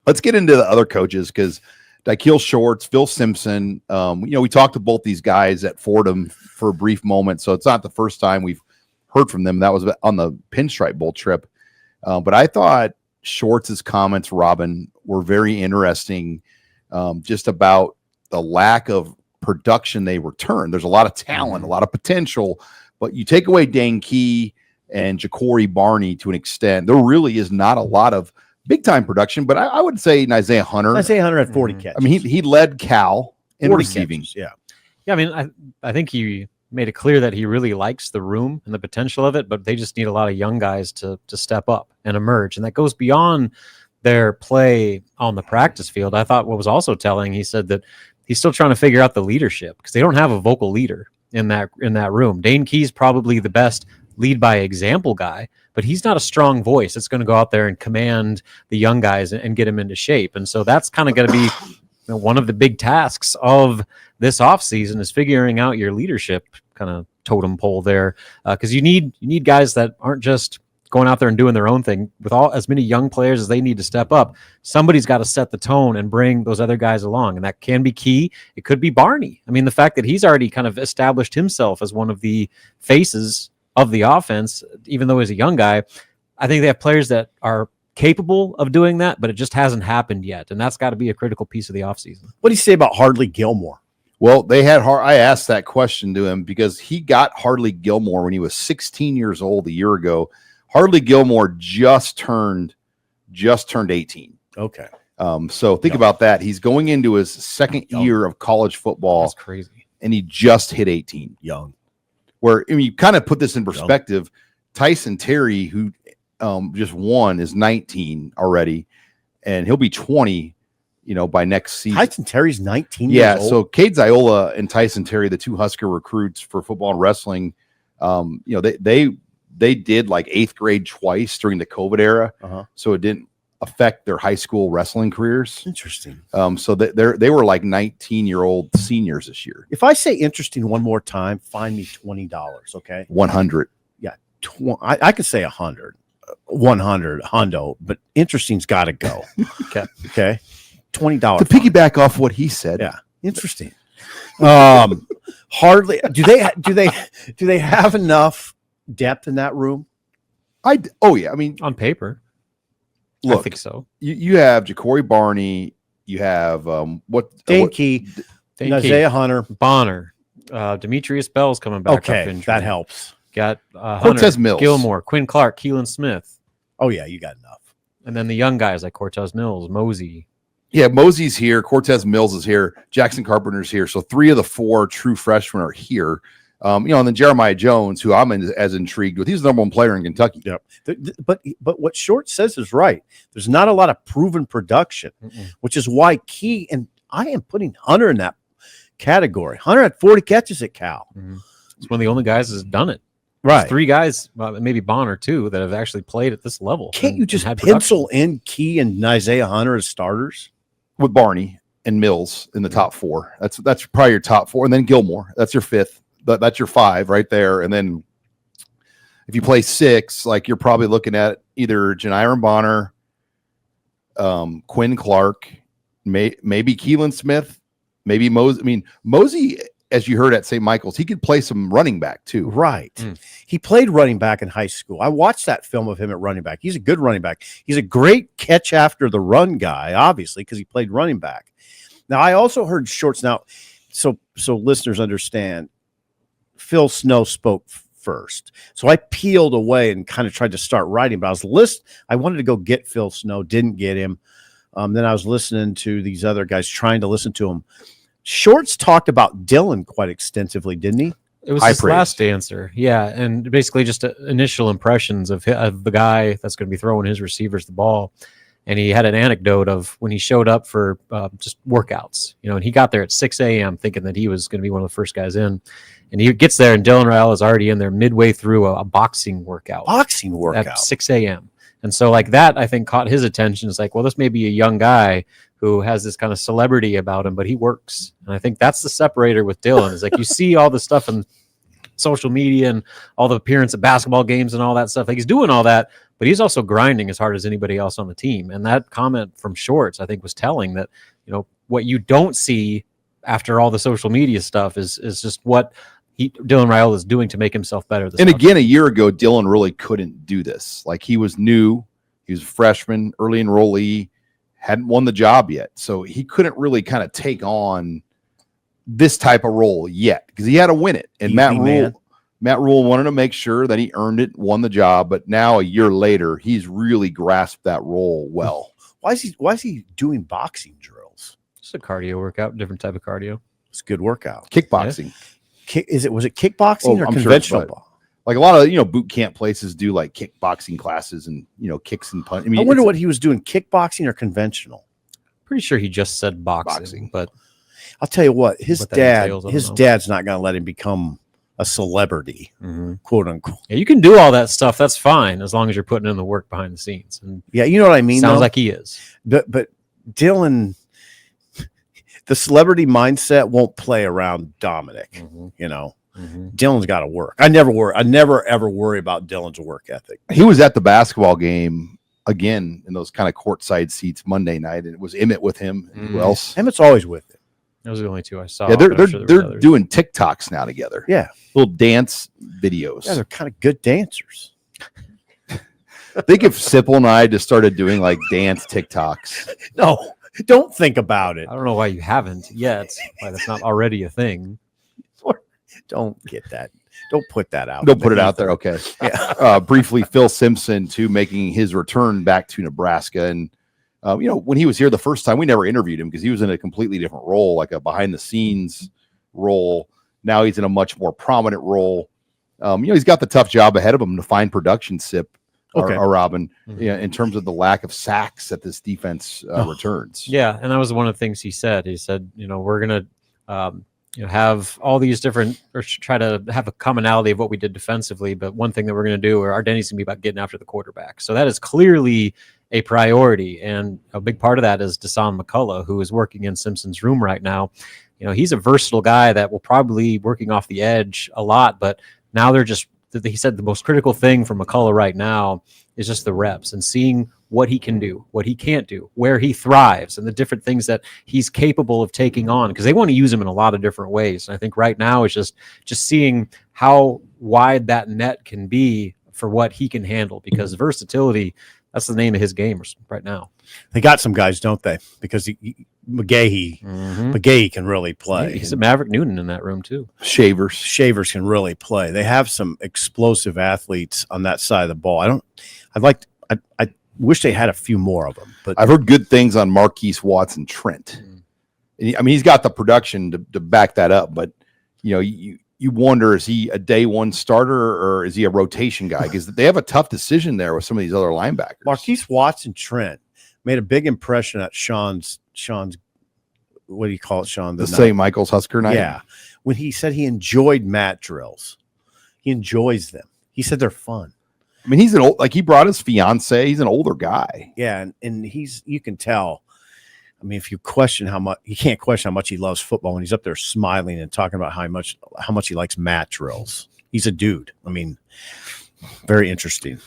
Let's get into the other coaches because Dykeel Shorts, Phil Simpson, we talked to both these guys at Fordham for a brief moment, so it's not the first time we've heard from them. That was on the Pinstripe Bowl trip. But I thought Shorts' comments, Robin, were very interesting just about the lack of production they return. There's a lot of talent, a lot of potential, but you take away Dane Key and Ja'Cory Barney to an extent, there really is not a lot of big-time production, but I would say Isaiah Hunter. Isaiah Hunter had 40 catches. I mean, he led Cal in receiving. Catches, yeah. Yeah, I mean, I think he made it clear that he really likes the room and the potential of it, but they just need a lot of young guys to step up and emerge. And that goes beyond their play on the practice field. I thought what was also telling, he said that he's still trying to figure out the leadership because they don't have a vocal leader in that room. Dane Key's probably the best lead by example guy, but he's not a strong voice that's going to go out there and command the young guys and get them into shape. And so that's kind of going to be one of the big tasks of this offseason is figuring out your leadership kind of totem pole there. Because you need guys that aren't just going out there and doing their own thing. With as many young players as they need to step up, somebody's got to set the tone and bring those other guys along. And that can be Key. It could be Barney. I mean, the fact that he's already kind of established himself as one of the faces of the offense, even though he's a young guy, I think they have players that are capable of doing that, but it just hasn't happened yet. And that's got to be a critical piece of the offseason. What do you say about Hardly Gilmore? Well, I asked that question to him because he got Hardly Gilmore when he was 16 years old a year ago. Hardly Gilmore just turned 18. Okay. So think about that. He's going into his second year of college football. That's crazy. And he just hit 18. Young. Where, I mean, you kind of put this in perspective. Tyson Terry, who just won, is 19 already, and he'll be 20, by next season. Tyson Terry's 19 years old? So Cade Raiola and Tyson Terry, the two Husker recruits for football and wrestling, they did like 8th grade twice during the COVID era, so it didn't affect their high school wrestling careers. Interesting. So they were like 19-year-old seniors this year. If I say interesting one more time, find me $20, okay? 100. Yeah, I could say 100, 100, hundo, but interesting's got to go. Okay. $20 to piggyback off what he said. Yeah, interesting. Hardly. Do they have enough depth in that room? I mean, on paper. Look, I think so. You have Ja'Cory Barney. You have Dane Key, Isaiah Hunter, Bonner, Demetrius Bell's coming back. Okay, up that helps. Got Cortez Hunter, Mills, Gilmore, Quinn Clark, Keelan Smith. Oh yeah, you got enough. And then the young guys like Cortez Mills, Mosey. Yeah, Mosey's here. Cortez Mills is here. Jackson Carpenter's here. So 3 of the 4 true freshmen are here. And then Jeremiah Jones, who I'm as intrigued with. He's the number 1 player in Kentucky. Yep. But what Short says is right. There's not a lot of proven production, which is why Key, and I am putting Hunter in that category. Hunter had 40 catches at Cal. He's one of the only guys that's done it. Right. There's 3 guys, maybe Bonner too, that have actually played at this level. Can't you just pencil in Key and Isaiah Hunter as starters? With Barney and Mills in the top 4. That's probably your top 4. And then Gilmore. That's your 5th. That's your 5 right there. And then if you play 6, like you're probably looking at either Janiron Bonner, Quinn Clark, maybe Keelan Smith, maybe Mosey. I mean, Mosey, as you heard at St. Michael's, he could play some running back too. Right. He played running back in high school. I watched that film of him at running back. He's a good running back. He's a great catch after the run guy, obviously, because he played running back. Now, I also heard Shorts. Now, so listeners understand, Phil Snow spoke first. So I peeled away and kind of tried to start writing, but I wanted to go get Phil Snow, didn't get him. Then I was listening to these other guys, trying to listen to him. Shorts talked about Dylan quite extensively, didn't he? It was his last answer. Yeah, and basically just initial impressions of the guy that's going to be throwing his receivers the ball. And he had an anecdote of when he showed up for just workouts, and he got there at 6 a.m. thinking that he was going to be one of the first guys in. And he gets there, and Dylan Raiola is already in there midway through a boxing workout. At 6 a.m. And so like that, I think, caught his attention. It's like, well, this may be a young guy who has this kind of celebrity about him, but he works. And I think that's the separator with Dylan. Is like you see all the stuff in social media and all the appearance at basketball games and all that stuff. Like he's doing all that, but he's also grinding as hard as anybody else on the team. And that comment from Shorts, I think, was telling that, what you don't see after all the social media stuff is just what Dylan Raiola is doing to make himself better. And again, a year ago, Dylan really couldn't do this. Like, he was new. He was a freshman, early enrollee, hadn't won the job yet. So he couldn't really kind of take on this type of role yet because he had to win it. And Matt Rule wanted to make sure that he earned it, won the job. But now, a year later, he's really grasped that role well. Why is he doing boxing drills? Just a cardio workout, different type of cardio. It's a good workout. Kickboxing. Yeah. Was it kickboxing or I'm conventional? Sure, like a lot of boot camp places do like kickboxing classes and kicks and punch. I wonder what he was doing, kickboxing or conventional. Pretty sure he just said boxing. But I'll tell you what, his dad's not going to let him become a celebrity, quote unquote. Yeah, you can do all that stuff. That's fine as long as you're putting in the work behind the scenes. And yeah, you know what I mean. Sounds like he is. But Dylan, the celebrity mindset won't play around Dominic. Dylan's got to work. I never ever worry about Dylan's work ethic. He was at the basketball game again in those kind of courtside seats Monday night, and it was Emmett with him. And who else? Emmett's always with him. Those are the only two I saw. Yeah, they're doing TikToks now together. Yeah, little dance videos. Yeah, they're kind of good dancers. I think if Sipple and I just started doing like dance TikToks. No, don't think about it. I don't know why you haven't yet. Why that's not already a thing. Don't get that. Don't put that out. Don't put it out there. Okay. Yeah. Briefly, Phil Simpson too, making his return back to Nebraska. And, when he was here the first time, we never interviewed him because he was in a completely different role, like a behind the scenes role. Now he's in a much more prominent role. He's got the tough job ahead of him to find production, or Robin, in terms of the lack of sacks that this defense returns. Yeah. And that was one of the things he said. He said, we're going to, have all these different, or try to have a commonality of what we did defensively. But one thing that we're going to do, or our identity is going to be about getting after the quarterback. So that is clearly a priority. And a big part of that is Deshaun McCullough, who is working in Simpson's room right now. He's a versatile guy that will probably working off the edge a lot, but now he said the most critical thing for McCullough right now is just the reps and seeing what he can do, what he can't do, where he thrives, and the different things that he's capable of taking on, because they want to use him in a lot of different ways. And I think right now is just seeing how wide that net can be for what he can handle, because that's the name of his game right now. They got some guys, don't they? Because McGahee can really play. He's a Maverick Newton in that room too. Shavers can really play. They have some explosive athletes on that side of the ball. I wish they had a few more of them. But I've heard good things on Marquise Watson Trent. He's got the production to back that up, but you wonder, is he a day one starter or is he a rotation guy? Because they have a tough decision there with some of these other linebackers. Marquise Watson Trent made a big impression at Sean's, what do you call it, Sean? The St. Michael's Husker night? Yeah. When he said he enjoyed mat drills. He enjoys them. He said they're fun. I mean, he brought his fiance. He's an older guy. Yeah. And you can tell. I mean, if you question you can't question how much he loves football when he's up there smiling and talking about how much he likes mat drills. He's a dude. I mean, very interesting.